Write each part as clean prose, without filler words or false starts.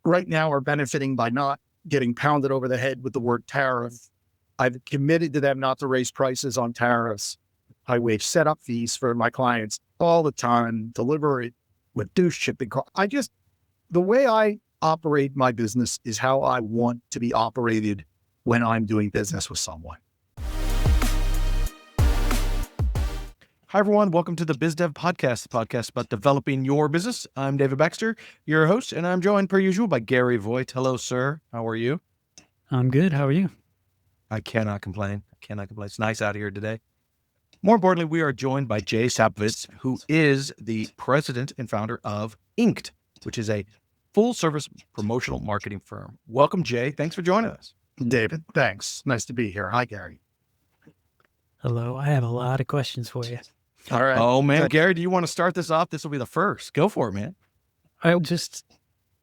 right now are benefiting by not getting pounded over the head with the word tariff. I've committed to them not to raise prices on tariffs. I waive setup fees for my clients all the time, deliver it, reduce shipping costs. The way I operate my business is how I want to be operated when I'm doing business with someone. Hi, everyone. Welcome to the BizDev Podcast, the podcast about developing your business. I'm David Baxter, your host, and I'm joined, per usual, by Gary Voigt. Hello, sir. How are you? I'm good. How are you? I cannot complain. It's nice out here today. More importantly, we are joined by Jay Sapovits, who is the president and founder of Inked, which is a full-service promotional marketing firm. Welcome, Jay. Thanks for joining us. David, thanks. Nice to be here. Hi, Gary. Hello. I have a lot of questions for you. All right. Oh, man. Gary, do you want to start this off? This will be the first. Go for it, man.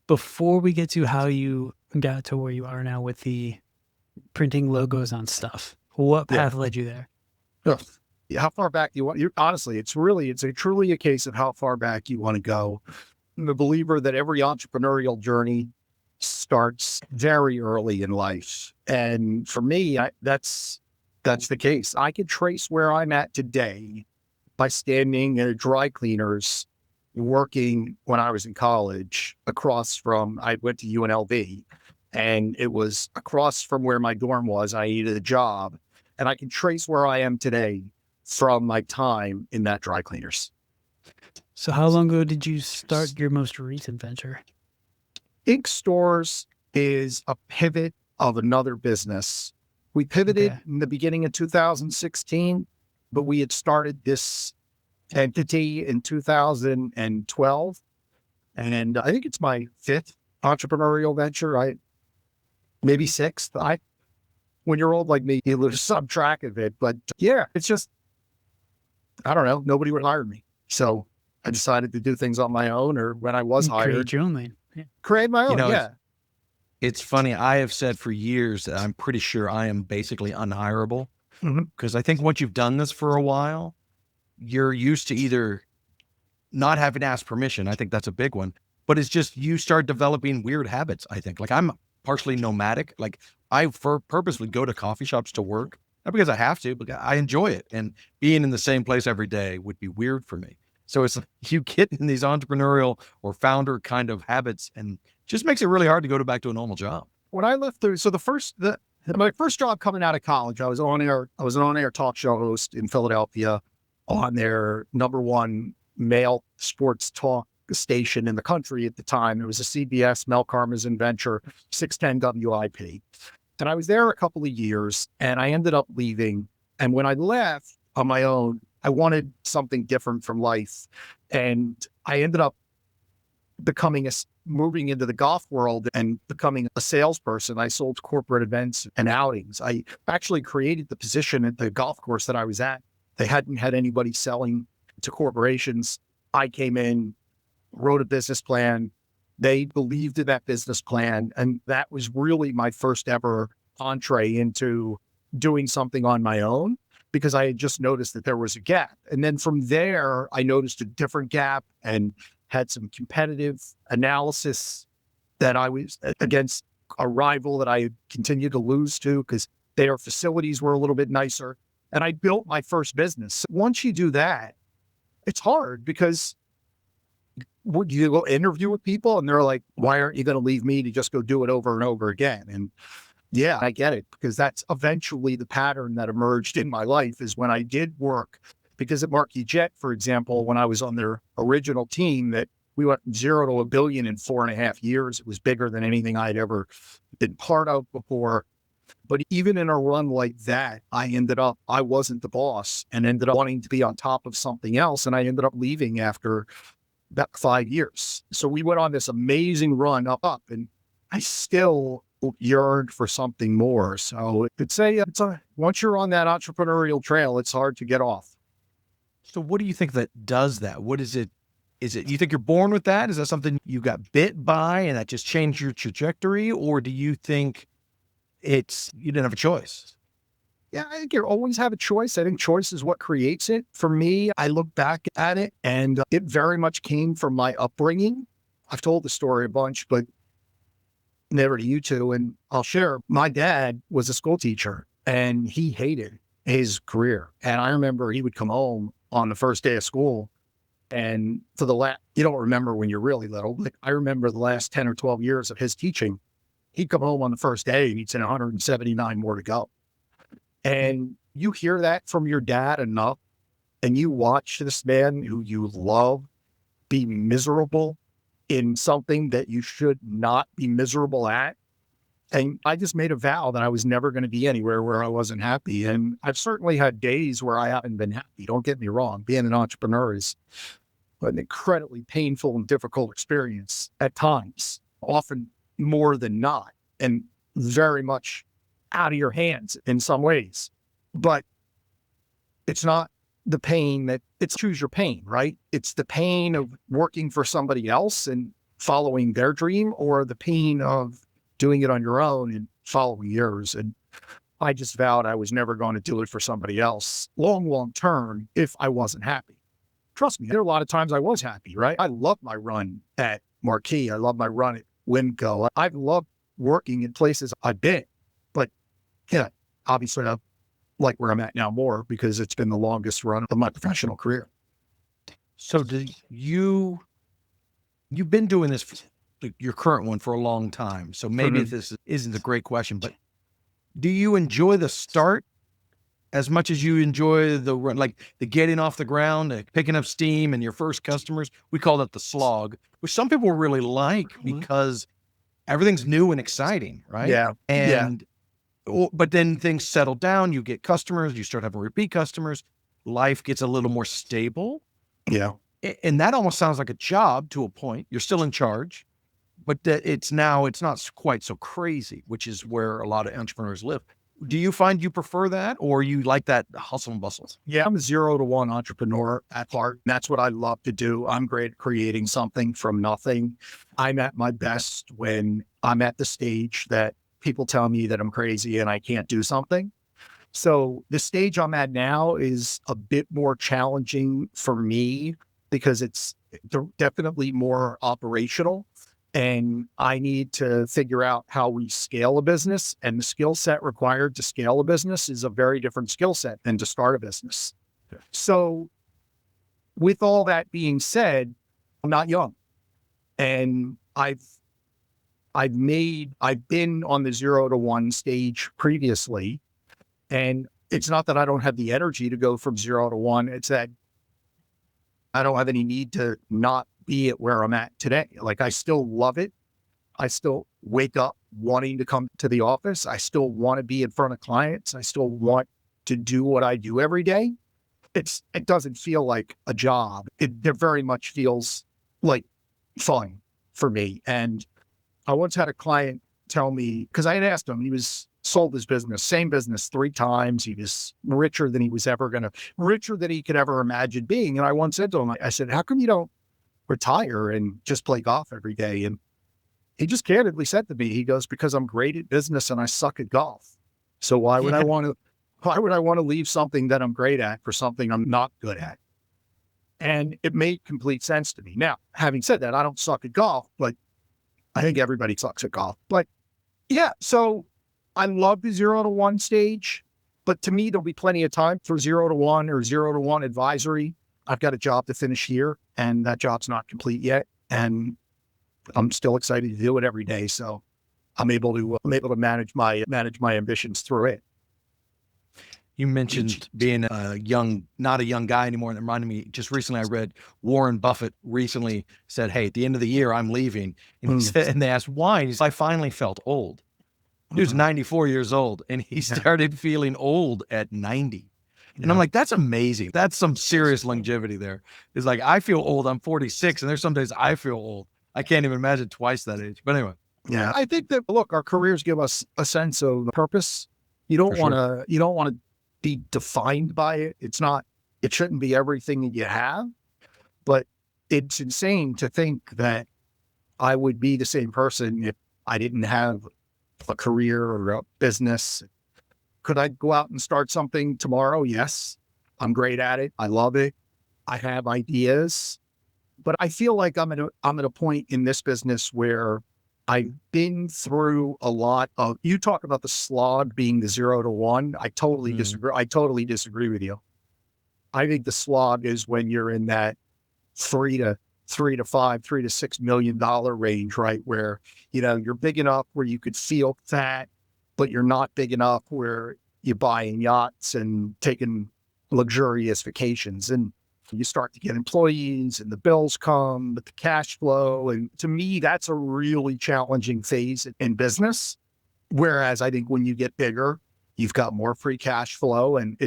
Before we get to how you got to where you are now with the printing logos on stuff, what path led you there? How far back do you want? Honestly, it's truly a case of how far back you want to go. I'm a believer that every entrepreneurial journey starts very early in life. And for me, that's the case. I can trace where I'm at today by standing in a dry cleaners, working when I was in college I went to UNLV, and it was across from where my dorm was. I needed a job, and I can trace where I am today from my time in that dry cleaners. So how long ago did you start your most recent venture? Ink Stores is a pivot of another business. We pivoted in the beginning of 2016, but we had started this entity in 2012. And I think it's my fifth entrepreneurial venture. Maybe sixth. When you're old like me, you lose some track of it. But yeah, it's just, I don't know. Nobody would hire me. So I decided to do things on my own, or when I was hired. Create your own lane. Yeah. Create my own, It's funny. I have said for years that I'm pretty sure I am basically unhireable, because I think once you've done this for a while, you're used to either not having to ask permission. I think that's a big one, but it's just, you start developing weird habits. I think, like, I'm partially nomadic. Like, I purposely go to coffee shops to work, not because I have to, but I enjoy it. And being in the same place every day would be weird for me. So it's, you get in these entrepreneurial or founder kind of habits, and just makes it really hard to go back to a normal job. When I left my first job coming out of college, I was an on-air talk show host in Philadelphia on their number one male sports talk station in the country at the time. It was a CBS Mel Karmazin venture, 610 WIP. And I was there a couple of years, and I ended up leaving. And when I left on my own, I wanted something different from life. And I ended up moving into the golf world and becoming a salesperson. I sold corporate events and outings. I actually created the position at the golf course that I was at. They hadn't had anybody selling to corporations. I came in, wrote a business plan. They believed in that business plan. And that was really my first ever entree into doing something on my own, because I had just noticed that there was a gap. And then from there, I noticed a different gap and had some competitive analysis that I was against a rival that I continued to lose to because their facilities were a little bit nicer. And I built my first business. Once you do that, it's hard, because you go interview with people and they're like, why aren't you going to leave me to just go do it over and over again? And yeah, I get it, because that's eventually the pattern that emerged in my life, is when I did work. Because at Marquis Jet, for example, when I was on their original team, that we went from 0 to $1 billion in 4.5 years. It was bigger than anything I'd ever been part of before. But even in a run like that, I wasn't the boss, and ended up wanting to be on top of something else. And I ended up leaving after about 5 years. So we went on this amazing run up, and I still yearned for something more. So I'd say once you're on that entrepreneurial trail, it's hard to get off. So what do you think that does that? What is it? You think you're born with that? Is that something you got bit by and that just changed your trajectory? Or do you think you didn't have a choice? Yeah, I think you always have a choice. I think choice is what creates it. For me, I look back at it, and it very much came from my upbringing. I've told the story a bunch, but never to you two. And I'll share, my dad was a school teacher and he hated his career. And I remember he would come home on the first day of school, and for the last, you don't remember when you're really little, but I remember the last 10 or 12 years of his teaching, he'd come home on the first day and he'd say 179 more to go. And you hear that from your dad enough, and you watch this man who you love be miserable in something that you should not be miserable at. And I just made a vow that I was never going to be anywhere where I wasn't happy. And I've certainly had days where I haven't been happy. Don't get me wrong. Being an entrepreneur is an incredibly painful and difficult experience at times, often more than not, and very much out of your hands in some ways. But it's not the pain it's choose your pain, right? It's the pain of working for somebody else and following their dream, or the pain of doing it on your own and following yours. And I just vowed I was never going to do it for somebody else long term if I wasn't happy. Trust me, there are a lot of times I was happy, right? I love my run at Marquee. I love my run at Winco. I've loved working in places I've been, but yeah, obviously I like where I'm at now more because it's been the longest run of my professional career. So you've been doing this, your current one, for a long time. So maybe this isn't a great question, but do you enjoy the start as much as you enjoy the run, like the getting off the ground, picking up steam and your first customers? We call that the slog, which some people really like because everything's new and exciting, right? Yeah. And but then things settle down, you get customers, you start having repeat customers, life gets a little more stable. Yeah. And that almost sounds like a job to a point. You're still in charge, but it's not quite so crazy, which is where a lot of entrepreneurs live. Do you find you prefer that, or you like that hustle and bustle? Yeah, I'm a 0 to 1 entrepreneur at heart. That's what I love to do. I'm great at creating something from nothing. I'm at my best when I'm at the stage that people tell me that I'm crazy and I can't do something. So the stage I'm at now is a bit more challenging for me because it's definitely more operational. And I need to figure out how we scale a business, and the skill set required to scale a business is a very different skill set than to start a business. So with all that being said, I'm not young, and I've been on the 0 to 1 stage previously, and it's not that I don't have the energy to go from 0 to 1. It's that I don't have any need to not be at where I'm at today. Like, I still love it. I still wake up wanting to come to the office. I still want to be in front of clients. I still want to do what I do every day. It doesn't feel like a job. It very much feels like fun for me. And I once had a client tell me, because I had asked him, he was sold his business, same business 3 times. He was richer than he could ever imagine being. And I once said to him, I said, how come you don't retire and just play golf every day? And he just candidly said to me, he goes, because I'm great at business and I suck at golf. So why would I want to leave something that I'm great at for something I'm not good at? And it made complete sense to me. Now, having said that, I don't suck at golf, but I think everybody sucks at golf. But yeah, so I love the 0 to 1 stage, but to me, there'll be plenty of time for 0 to 1 or 0 to 1 advisory. I've got a job to finish here, and that job's not complete yet. And I'm still excited to do it every day. So I'm able to manage my ambitions through it. You mentioned being not a young guy anymore. And it reminded me, just recently I read Warren Buffett recently said, hey, at the end of the year, I'm leaving. And, and they asked why. He said, I finally felt old. He was 94 years old, and he started feeling old at 90. And I'm like, that's amazing. That's some serious longevity there. It's like, I feel old. I'm 46, and there's some days I feel old. I can't even imagine twice that age. But anyway. Yeah, I think that, look, our careers give us a sense of purpose. You don't want to be defined by it. It shouldn't be everything that you have, but it's insane to think that I would be the same person if I didn't have a career or a business. Could I go out and start something tomorrow? Yes. I'm great at it. I love it. I have ideas, but I feel like I'm at a point in this business where I've been through a lot of, you talk about the slog being the 0 to 1. I totally disagree. I totally disagree with you. I think the slog is when you're in that 3 to 5, $3 to $6 million range, right? Where, you're big enough where you could feel that, but you're not big enough where you're buying yachts and taking luxurious vacations. And you start to get employees and the bills come, but the cash flow. And to me, that's a really challenging phase in business. Whereas I think when you get bigger, you've got more free cash flow and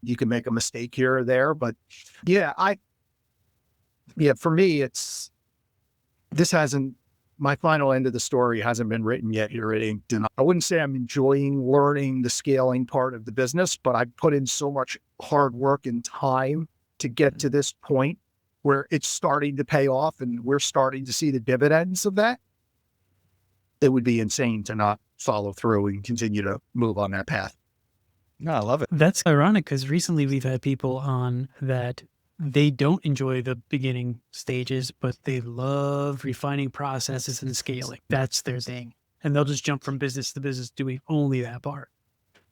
you can make a mistake here or there. But for me, my final end of the story hasn't been written yet here at Inked. I wouldn't say I'm enjoying learning the scaling part of the business, but I put in so much hard work and time to get to this point where it's starting to pay off and we're starting to see the dividends of that. It would be insane to not follow through and continue to move on that path. No, I love it. That's ironic because recently we've had people on that they don't enjoy the beginning stages, but they love refining processes and scaling. That's their thing. And they'll just jump from business to business doing only that part.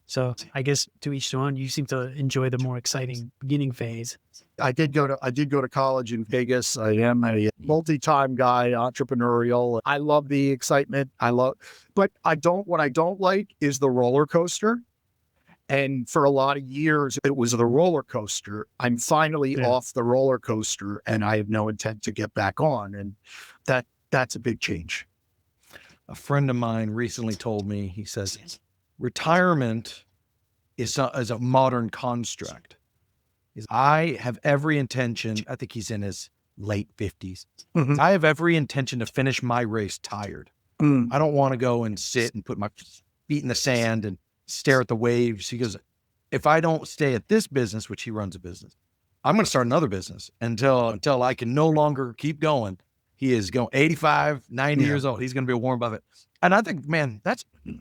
So I guess to each one, you seem to enjoy the more exciting beginning phase. I did go to college in Vegas. I am a multi-time guy, entrepreneurial. I love the excitement. What I don't like is the roller coaster. And for a lot of years, it was the roller coaster. I'm finally off the roller coaster and I have no intent to get back on. And that's a big change. A friend of mine recently told me, he says, retirement is a modern construct. I have every intention, I think he's in his late 50s. Mm-hmm. I have every intention to finish my race tired. I don't want to go and sit and put my feet in the sand and stare at the waves. He goes, if I don't stay at this business, which he runs a business, I'm going to start another business until I can no longer keep going. He is going 85, 90 years old. He's going to be a Warren Buffett. And I think, man,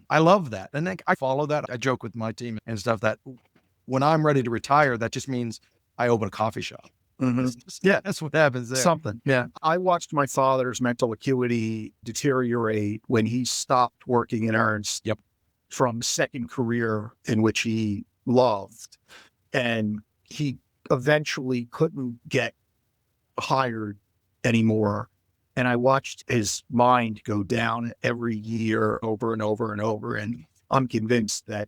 I love that. And then I follow that. I joke with my team and stuff that when I'm ready to retire, that just means I open a coffee shop. Mm-hmm. Yeah, that's what happens there. Something. Yeah. I watched my father's mental acuity deteriorate when he stopped working in earnest from second career in which he loved. And he eventually couldn't get hired anymore. And I watched his mind go down every year over and over and over. And I'm convinced that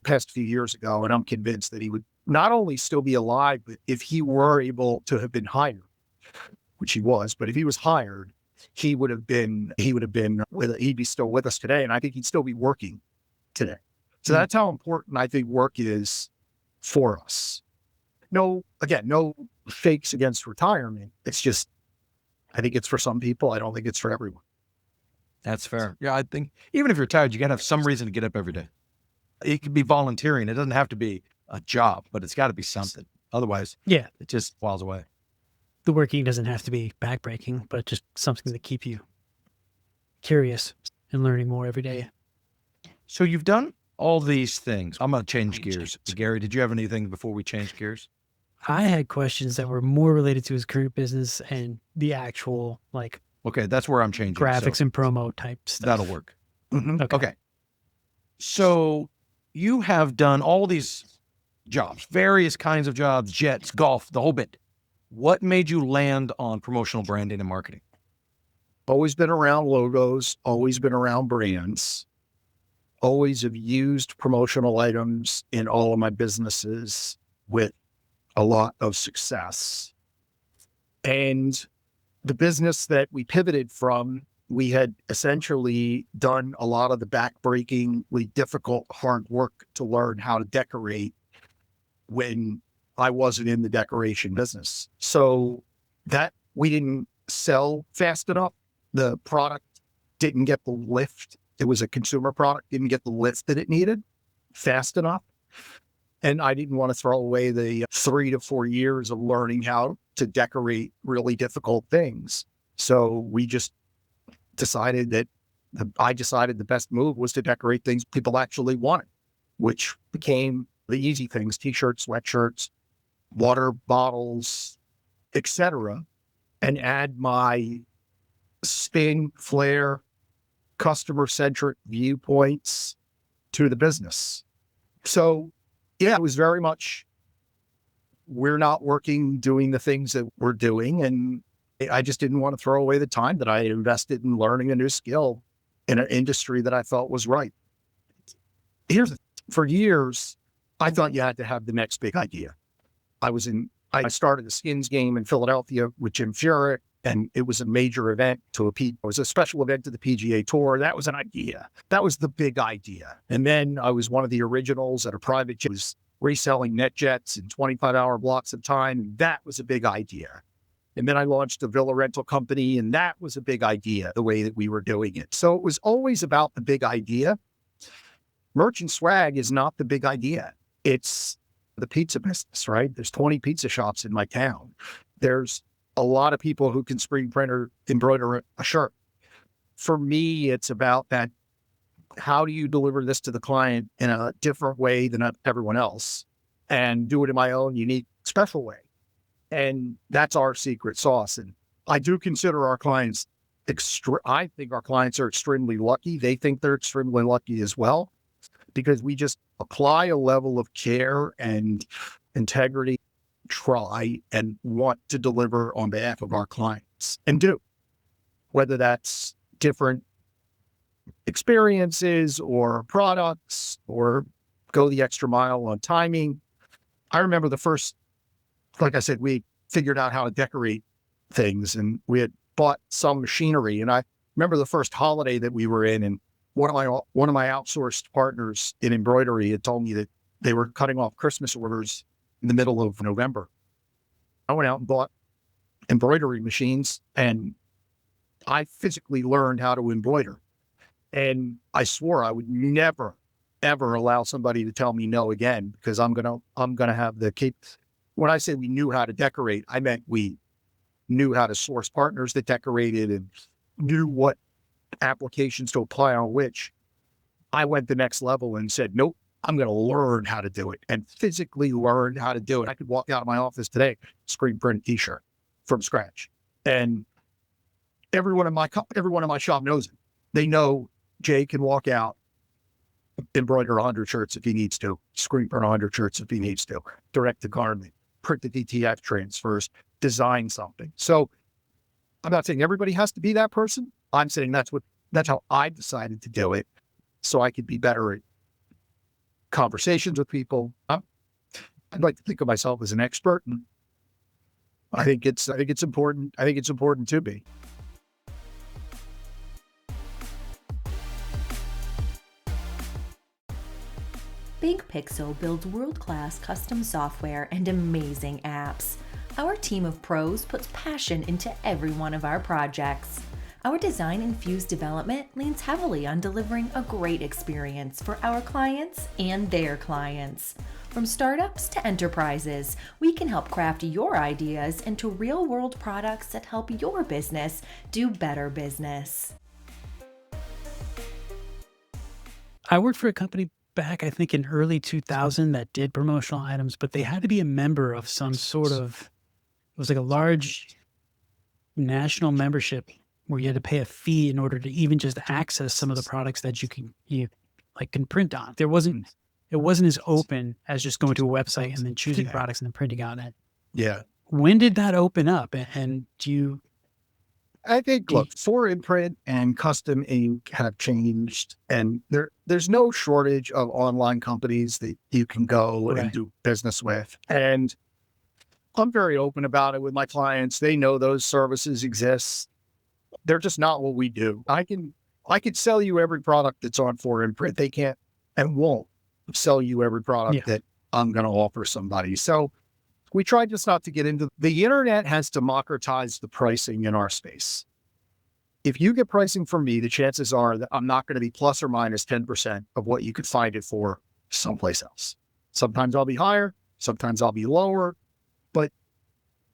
past few years ago, and I'm convinced that he would not only still be alive, but if he were able to have been hired, which he was, but if he was hired, he'd be still with us today. And I think he'd still be working today. So that's how important I think work is for us. No fakes against retirement. It's just, I think it's for some people. I don't think it's for everyone. That's fair. Yeah, I think even if you're tired, you got to have some reason to get up every day. It could be volunteering. It doesn't have to be a job, but it's got to be something. Otherwise, it just falls away. The working doesn't have to be backbreaking, but just something to keep you curious and learning more every day. So you've done all these things. I'm going to change gears. Gary, did you have anything before we change gears? I had questions that were more related to his current business and the actual okay, that's where I'm changing. Graphics and promo type stuff. That'll work. Mm-hmm. Okay. So you have done all these jobs, various kinds of jobs, jets, golf, the whole bit. What made you land on promotional branding and marketing? Always been around logos, always been around brands, always have used promotional items in all of my businesses with a lot of success. And the business that we pivoted from, we had essentially done a lot of the backbreakingly difficult, hard work to learn how to decorate when I wasn't in the decoration business. So that we didn't sell fast enough. The product didn't get the lift. It was a consumer product, didn't get the lift that it needed fast enough. And I didn't want to throw away the 3 to 4 years of learning how to decorate really difficult things. So we just decided the best move was to decorate things people actually wanted, which became the easy things: t-shirts, sweatshirts, water bottles, etc., and add my spin, flair, customer-centric viewpoints to the business. So yeah, it was very much, we're not working doing the things that we're doing. And I just didn't want to throw away the time that I had invested in learning a new skill in an industry that I felt was right. For years, I thought you had to have the next big idea. I started the skins game in Philadelphia with Jim Furyk, and it was a major event it was a special event to the PGA Tour. That was an idea. That was the big idea. And then I was one of the originals at a private jet, was reselling net jets in 25-hour blocks of time. That was a big idea. And then I launched a villa rental company, and that was a big idea, the way that we were doing it. So it was always about the big idea. Merchant swag is not the big idea. It's the pizza business, right? There's 20 pizza shops in my town. There's a lot of people who can screen print or embroider a shirt. For me, it's about that. How do you deliver this to the client in a different way than everyone else, and do it in my own unique, special way? And that's our secret sauce. And I do consider our clients I think our clients are extremely lucky. They think they're extremely lucky as well, because we just apply a level of care and integrity, try and want to deliver on behalf of our clients, and do, whether that's different experiences or products, or go the extra mile on timing. I remember like I said, we figured out how to decorate things, and we had bought some machinery. And I remember the first holiday that we were in, and one of my outsourced partners in embroidery had told me that they were cutting off Christmas orders in the middle of November. I went out and bought embroidery machines, and I physically learned how to embroider. And I swore I would never, ever allow somebody to tell me no again, because I'm gonna have when I say we knew how to decorate, I meant we knew how to source partners that decorated and knew what applications to apply on which. I went the next level and said, nope, I'm going to learn how to do it, and physically learn how to do it. I could walk out of my office today, screen print a t-shirt from scratch. And everyone in my shop knows it. They know Jay can walk out, embroider 100 shirts if he needs to, screen print 100 shirts if he needs to, direct the garment, print the DTF transfers, design something. So I'm not saying everybody has to be that person. I'm saying that's how I decided to do it, so I could be better at conversations with people. I'd like to think of myself as an expert, and I think it's important. I think it's important to be. Big Pixel builds world-class custom software and amazing apps. Our team of pros puts passion into every one of our projects. Our design-infused development leans heavily on delivering a great experience for our clients and their clients. From startups to enterprises, we can help craft your ideas into real-world products that help your business do better business. I worked for a company back, I think in early 2000, that did promotional items, but they had to be a member of some sort of, it was like a large national membership where you had to pay a fee in order to even just access some of the products that you can print on. It wasn't as open as just going to a website and then choosing products and then printing on it. Yeah. When did that open up? And I think, look, for imprint and custom ink have changed, and there's no shortage of online companies that you can go and do business with. And I'm very open about it with my clients. They know those services exist. They're just not what we do. I could sell you every product that's on for imprint. They can't and won't sell you every product that I'm going to offer somebody. So we try just not to get into the internet has democratized the pricing in our space. If you get pricing from me, the chances are that I'm not going to be plus or minus 10% of what you could find it for someplace else. Sometimes I'll be higher, sometimes I'll be lower. But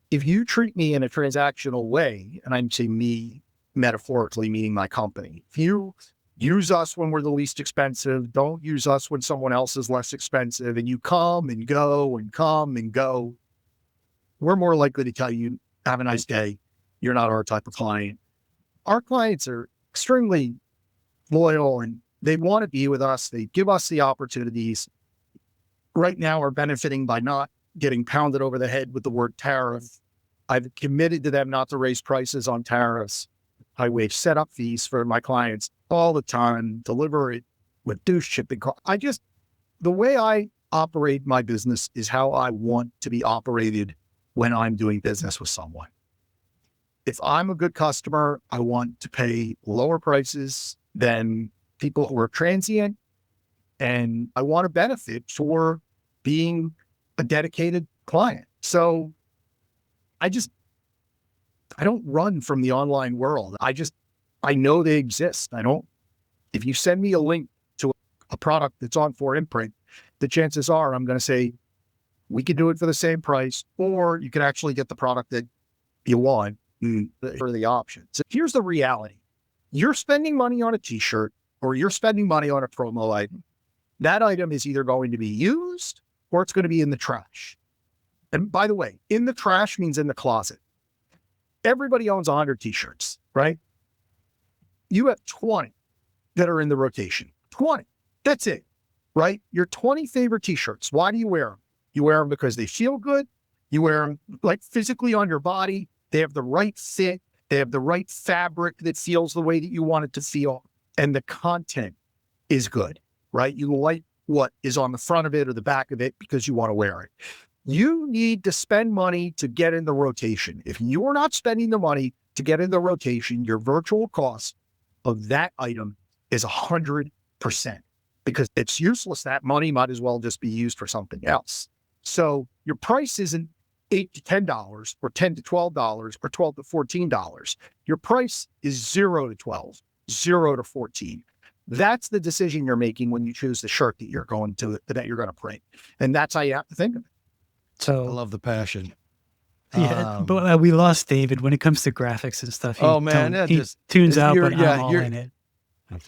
if you treat me in a transactional way, and I'm saying me metaphorically, meaning my company, if you use us when we're the least expensive, don't use us when someone else is less expensive, and you come and go and come and go, we're more likely to tell you, have a nice day. You're not our type of client. Our clients are extremely loyal, and they want to be with us. They give us the opportunities. Right now, we're benefiting by not getting pounded over the head with the word tariff. I've committed to them not to raise prices on tariffs. I waive setup fees for my clients all the time, deliver it, reduce shipping costs. The way I operate my business is how I want to be operated when I'm doing business with someone. If I'm a good customer, I want to pay lower prices than people who are transient, and I want to benefit for being a dedicated client. So I don't run from the online world. I know they exist. If you send me a link to a product that's on 4imprint, the chances are I'm going to say, we can do it for the same price, or you can actually get the product that you want for the option. So here's the reality. You're spending money on a t-shirt or you're spending money on a promo item. That item is either going to be used or it's going to be in the trash. And by the way, in the trash means in the closet. Everybody owns 100 t-shirts, right? You have 20 that are in the rotation. 20. That's it, right? Your 20 favorite t-shirts. Why do you wear them? You wear them because they feel good. You wear them like physically on your body. They have the right fit. They have the right fabric that feels the way that you want it to feel. And the content is good, right? You like what is on the front of it or the back of it because you want to wear it. You need to spend money to get in the rotation. If you're not spending the money to get in the rotation, your virtual cost of that item is 100%, because it's useless. That money might as well just be used for something else. So your price isn't $8 to $10 or $10 to $12 or $12 to $14. Your price is $0 to $12, $0 to $14. That's the decision you're making when you choose the shirt that you're going to print. And that's how you have to think of it. So I love the passion. yeah, but we lost David when it comes to graphics and stuff. He tunes out, but I'm all in it.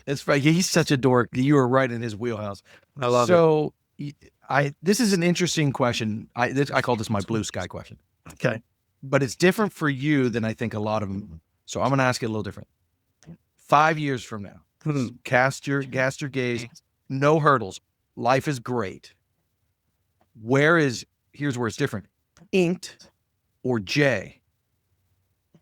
It's right. He's such a dork. You were right in his wheelhouse. I love it. So this is an interesting question. I call this my blue sky question. Okay. But it's different for you than I think a lot of them. So I'm going to ask it a little different. 5 years from now, cast your gaze, no hurdles. Life is great. Here's where it's different. Inked or J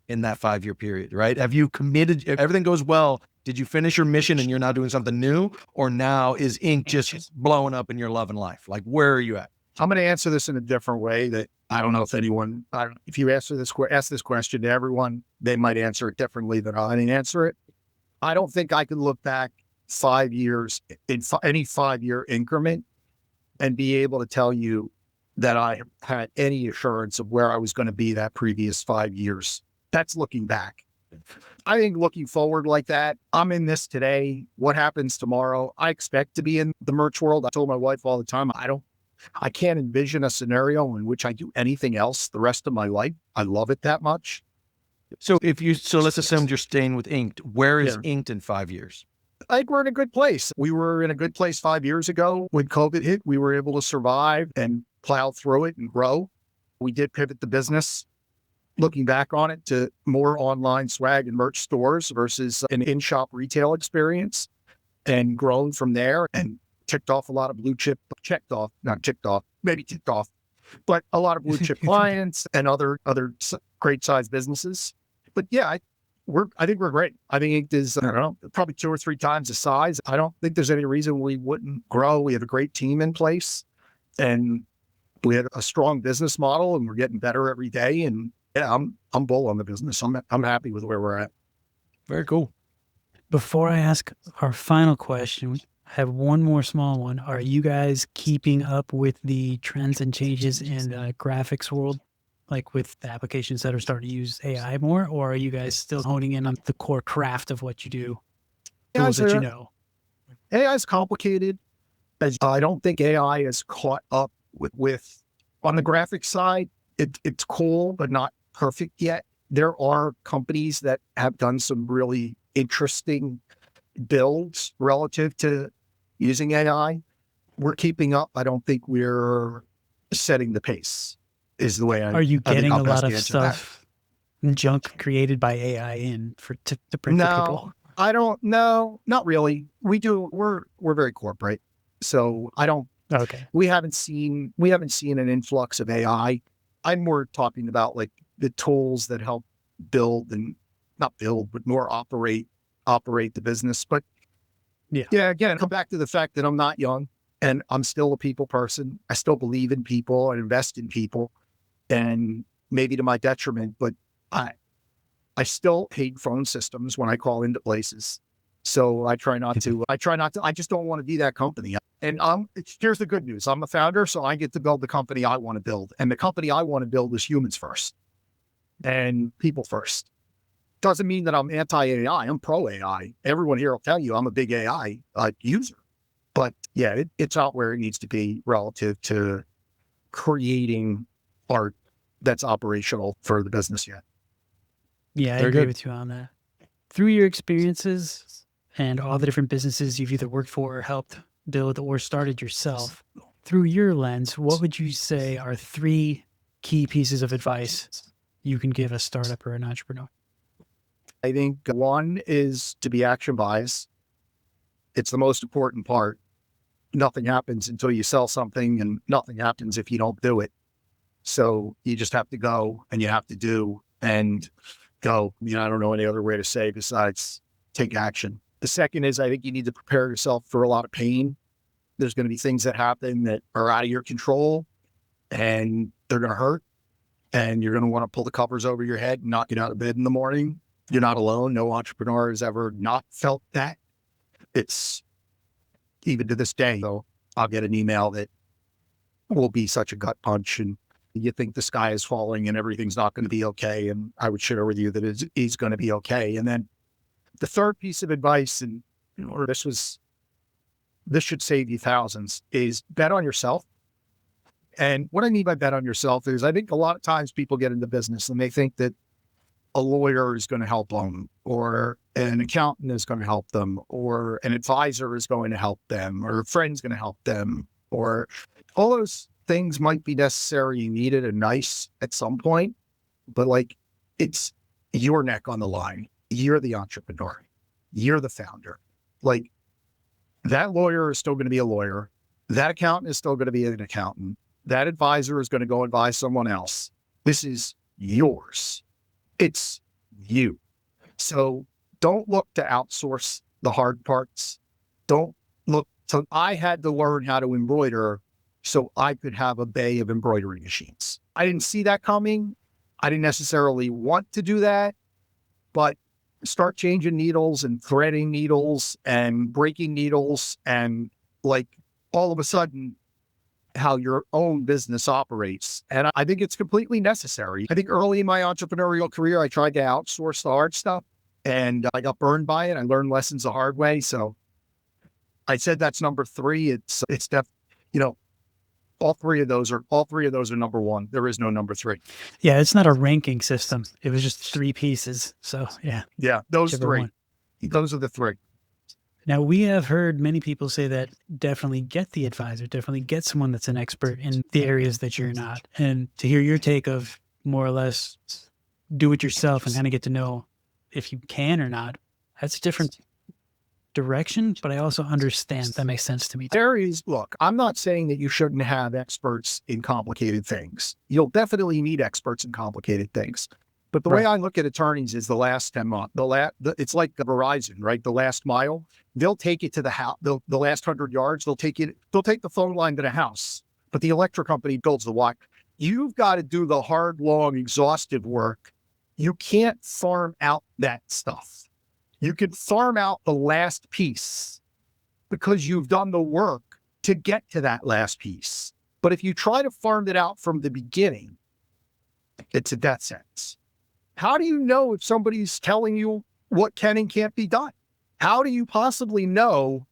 in that 5-year period, right? Have you committed, if everything goes well, did you finish your mission and you're now doing something new? Or now is ink just blowing up and you're loving life? Like, where are you at? I'm going to answer this in a different way that I don't know if if you ask this question to everyone, they might answer it differently than I answer it. I don't think I could look back 5 years in any 5-year increment and be able to tell you that I had any assurance of where I was going to be that previous 5 years. That's looking back. I think looking forward like that, I'm in this today. What happens tomorrow? I expect to be in the merch world. I told my wife all the time, I can't envision a scenario in which I do anything else the rest of my life. I love it that much. So let's assume you're staying with Inked. Where is Inked in 5 years? I think we're in a good place. We were in a good place 5 years ago. When COVID hit, we were able to survive and plow through it and grow. We did pivot the business, looking back on it, to more online swag and merch stores versus an in-shop retail experience, and grown from there and ticked off a lot of but a lot of blue chip clients and other great sized businesses. But yeah, I think we're great. I think Inked is, I don't know, probably 2 or 3 times the size. I don't think there's any reason we wouldn't grow. We have a great team in place, and we had a strong business model, and we're getting better every day. And yeah, I'm bull on the business. I'm happy with where we're at. Very cool. Before I ask our final question, I have one more small one. Are you guys keeping up with the trends and changes in the graphics world, like with the applications that are starting to use AI more, or are you guys still honing in on the core craft of what you do, tools that you know? AI is complicated. I don't think AI is caught up with on the graphics side. It's cool, but not perfect yet. There are companies that have done some really interesting builds relative to using AI. We're keeping up. I don't think we're setting the pace, is the way Are you getting a lot of stuff, junk created by AI to print for people? I don't know. Not really. We're very corporate. So Okay. we haven't seen an influx of AI. I'm more talking about like the tools that help build and not build, but more operate the business. But yeah, again, come back to the fact that I'm not young and I'm still a people person. I still believe in people and invest in people, and maybe to my detriment, but I still hate phone systems when I call into places. So I try not to, I just don't want to be that company. And here's the good news. I'm a founder, so I get to build the company I want to build. And the company I want to build is humans first and people first. Doesn't mean that I'm anti-AI. I'm pro-AI. Everyone here will tell you I'm a big AI user. But yeah, it's not where it needs to be relative to creating art that's operational for the business yet. Yeah, I Very agree good. with you on that. Through your experiences and all the different businesses you've either worked for or helped build or started yourself, through your lens, what would you say are 3 key pieces of advice you can give a startup or an entrepreneur? I think one is to be action biased. It's the most important part. Nothing happens until you sell something, and nothing happens if you don't do it. So you just have to go and you have to do and go. I don't know any other way to say besides take action. The second is I think you need to prepare yourself for a lot of pain. There's going to be things that happen that are out of your control and they're going to hurt. And you're going to want to pull the covers over your head and not get out of bed in the morning. You're not alone. No entrepreneur has ever not felt that. It's even to this day, though, I'll get an email that will be such a gut punch and you think the sky is falling and everything's not going to be okay. And I would share with you that it is going to be okay. And then the third piece of advice, and this should save you thousands, is bet on yourself. And what I mean by bet on yourself is I think a lot of times people get into business and they think that a lawyer is going to help them, or an accountant is going to help them, or an advisor is going to help them, or a friend's going to help them, or all those things might be necessary and needed and nice at some point, but like it's your neck on the line. You're the entrepreneur. You're the founder. Like that lawyer is still going to be a lawyer. That accountant is still going to be an accountant. That advisor is going to go advise someone else. This is yours. It's you. So don't look to outsource the hard parts. Don't look to, I had to learn how to embroider so I could have a bay of embroidery machines. I didn't see that coming. I didn't necessarily want to do that, but start changing needles and threading needles and breaking needles, and like all of a sudden how your own business operates. And I think it's completely necessary. I think early in my entrepreneurial career, I tried to outsource the hard stuff and I got burned by it. I learned lessons the hard way. So I said that's number 3. It's all three of those are number 1. There is no number 3. Yeah, it's not a ranking system. It was just 3 pieces. So yeah. Yeah, those whichever 3. one. Those are the 3. Now, we have heard many people say that definitely get the advisor, definitely get someone that's an expert in the areas that you're not. And to hear your take of more or less do it yourself and kind of get to know if you can or not, that's a different direction, but I also understand that makes sense to me. Look, I'm not saying that you shouldn't have experts in complicated things. You'll definitely need experts in complicated things. But the way I look at attorneys is the last 10 months, it's like the Verizon, right? The last mile, they'll take it to the house, the last 100 yards, they'll take the phone line to the house, but the electric company builds the wire. You've got to do the hard, long, exhaustive work. You can't farm out that stuff. You can farm out the last piece because you've done the work to get to that last piece. But if you try to farm it out from the beginning, it's a death sentence. How do you know if somebody's telling you what can and can't be done? How do you possibly know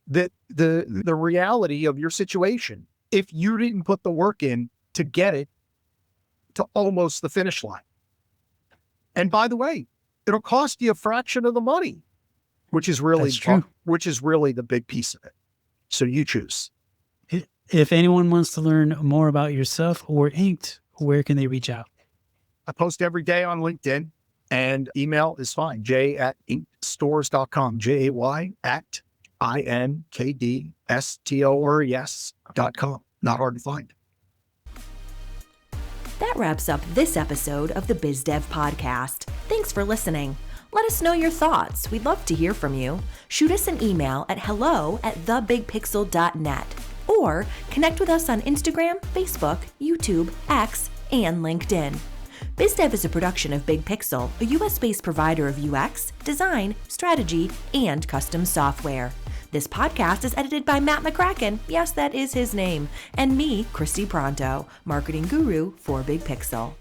that the reality of your situation if you didn't put the work in to get it to almost the finish line? And by the way, it'll cost you a fraction of the money, which is really the big piece of it. So you choose. If anyone wants to learn more about yourself or Inked, where can they reach out? I post every day on LinkedIn. And email is fine. jay@inkstores.com. jay@inkdstores.com. Not hard to find. That wraps up this episode of the BizDev Podcast. Thanks for listening. Let us know your thoughts. We'd love to hear from you. Shoot us an email at hello@thebigpixel.net or connect with us on Instagram, Facebook, YouTube, X, and LinkedIn. BizDev is a production of Big Pixel, a US-based provider of UX, design, strategy, and custom software. This podcast is edited by Matt McCracken, yes, that is his name, and me, Christy Pronto, marketing guru for Big Pixel.